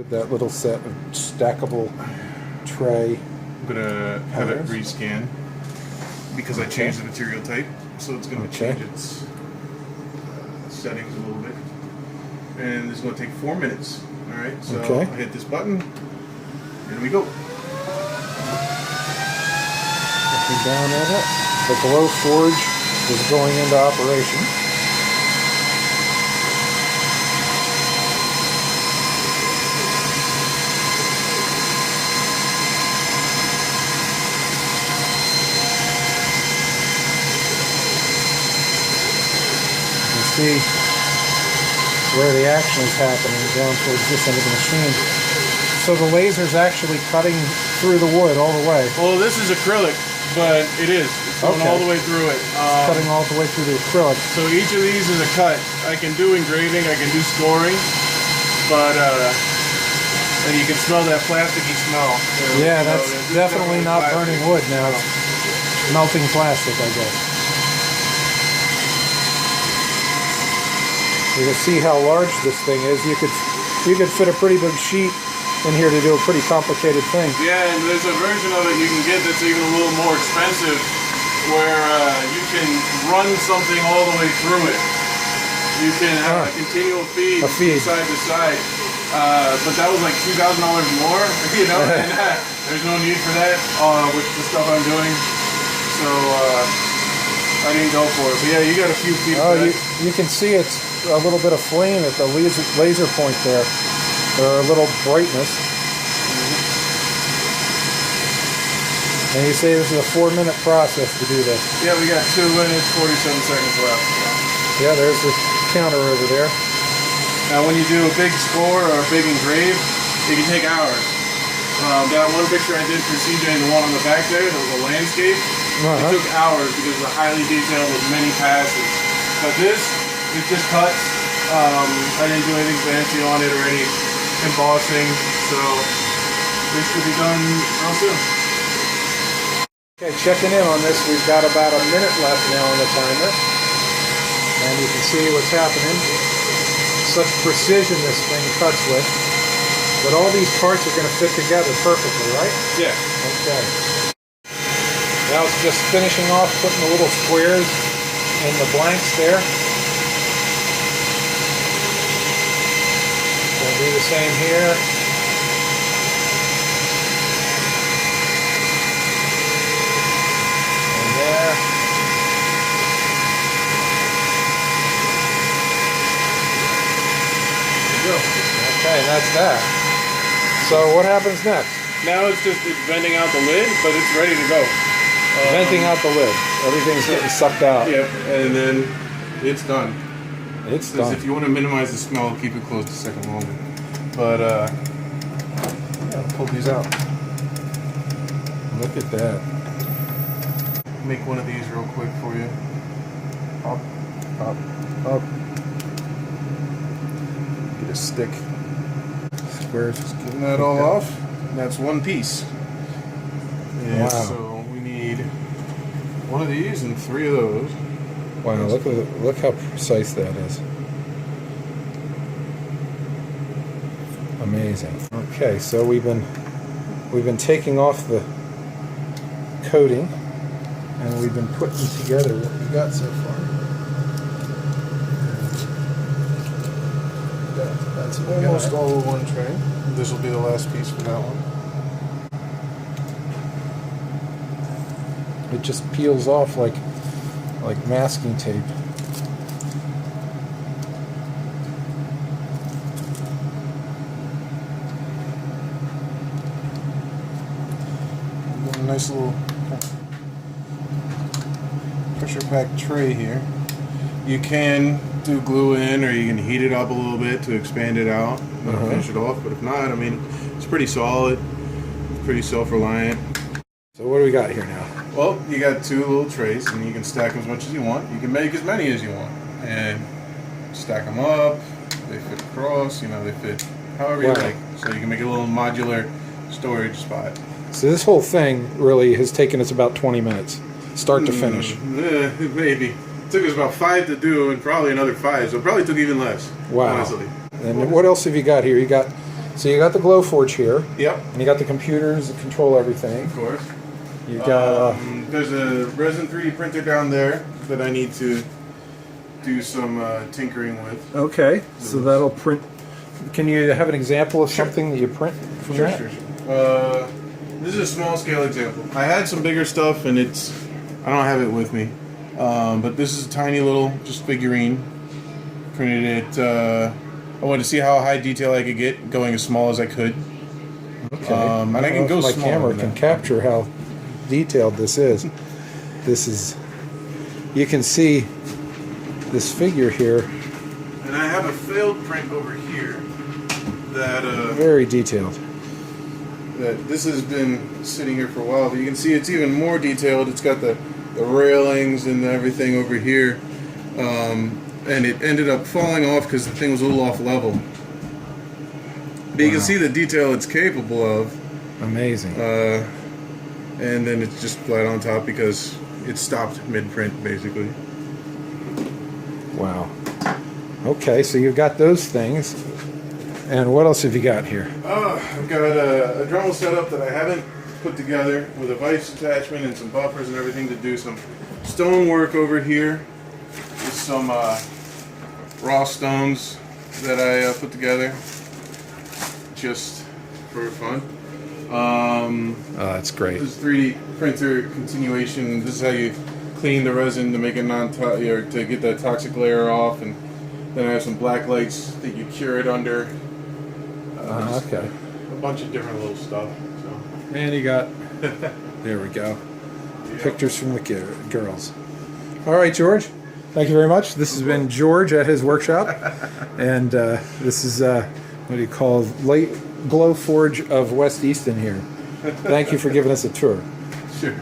That little set of stackable tray. I'm gonna have it rescan because I changed the material type, so it's gonna change its settings a little bit. And this is gonna take 4 minutes. All right, so I hit this button. Here we go. Looking down at it, the glow forge is going into operation. See where the action is happening down towards this end of the machine. So the laser's actually cutting through the wood all the way. Well, this is acrylic, but it is. It's going all the way through it. It's cutting all the way through the acrylic. So each of these is a cut. I can do engraving, I can do scoring, but and you can smell that plasticky smell. Yeah, that's definitely not burning wood now. It's melting plastic, I guess. You can see how large this thing is. You could fit a pretty big sheet in here to do a pretty complicated thing. Yeah, and there's a version of it you can get that's even a little more expensive, where you can run something all the way through it. You can have a continual feed, side to side. But that was like $2,000 more, you know. And there's no need for that with the stuff I'm doing. So I didn't go for it. But yeah, you got a few feet. Oh, you can see it's a little bit of flame at the laser point there, or a little brightness. And you say this is a 4-minute process to do this. Yeah, we got 2 minutes, 47 seconds left. Yeah, there's the counter over there. Now when you do a big score or a big engrave, it can take hours. That one picture I did for CJ, the one on the back there, that was a landscape, it took hours because it was highly detailed with many passes. But this, it just cuts. I didn't do anything fancy on it or any embossing, so this should be done real soon. Okay, checking in on this, we've got about a minute left now on the timer. And you can see what's happening. Such precision this thing cuts with. But all these parts are going to fit together perfectly, right? Yeah. Okay. Now it's just finishing off putting the little squares in the blanks there. We'll do the same here. And there. There you go. Okay, that's that. So what happens next? Now it's venting out the lid, but it's ready to go. Venting out the lid. Everything's getting sucked out. Yep, and then it's done. It's done. If you want to minimize the smell, keep it closed a second longer. But yeah, pull these out. Look at that. Make one of these real quick for you. Up, up, up. Get a stick. Squares. Just getting that all off. That's one piece. And wow. So we need one of these and 3 of those. Wow, look how precise that is. Amazing. Okay, so we've been taking off the coating and we've been putting together what we got so far. That's almost all of one tray. This will be the last piece for that one. It just peels off like masking tape. A nice little pressure packed tray here. You can do glue in, or you can heat it up a little bit to expand it out and finish it off. But if not, I mean, it's pretty solid, pretty self-reliant. So what do we got here now? Well, you got 2 little trays, and you can stack them as much as you want. You can make as many as you want, and stack them up. They fit across, you know, they fit however you like. So you can make a little modular storage spot. So this whole thing really has taken us about 20 minutes, start to finish. Maybe. It took us about 5 to do, and probably another 5, so it probably took even less. Wow. Honestly. And what else have you got here? You got So you got the Glowforge here. Yep. And you got the computers that control everything. Of course. You got there's a resin 3D printer down there that I need to do some tinkering with. okay. So that'll print. Can you have an example of something that you print from that? Sure. This is a small scale example. I had some bigger stuff, and I don't have it with me. But this is a tiny little just figurine. Printed it. I wanted to see how high detail I could get, going as small as I could. Okay. And I can go my small. camera can capture how detailed this is. This is. You can see this figure here. And I have a failed print over here that Very detailed. that this has been sitting here for a while, but you can see it's even more detailed. It's got the railings and everything over here, and it ended up falling off because the thing was a little off level. But you can see the detail it's capable of. Amazing. And then it's just flat on top because it stopped mid-print, basically. Wow. Okay, so you've got those things. And what else have you got here? I've got a Dremel setup that I haven't put together with a vise attachment and some buffers and everything to do some stone work over here. With some raw stones that I put together just for fun. Oh, that's great. This is 3D printer continuation. This is how you clean the resin to make it or to get the toxic layer off, and then I have some black lights that you cure it under. Okay. A bunch of different little stuff. So. And you got. There we go. Pictures from the girls. All right, George. Thank you very much. This has been George at his workshop, and this is what do you call late Glowforge of West Easton here. Thank you for giving us a tour. Sure.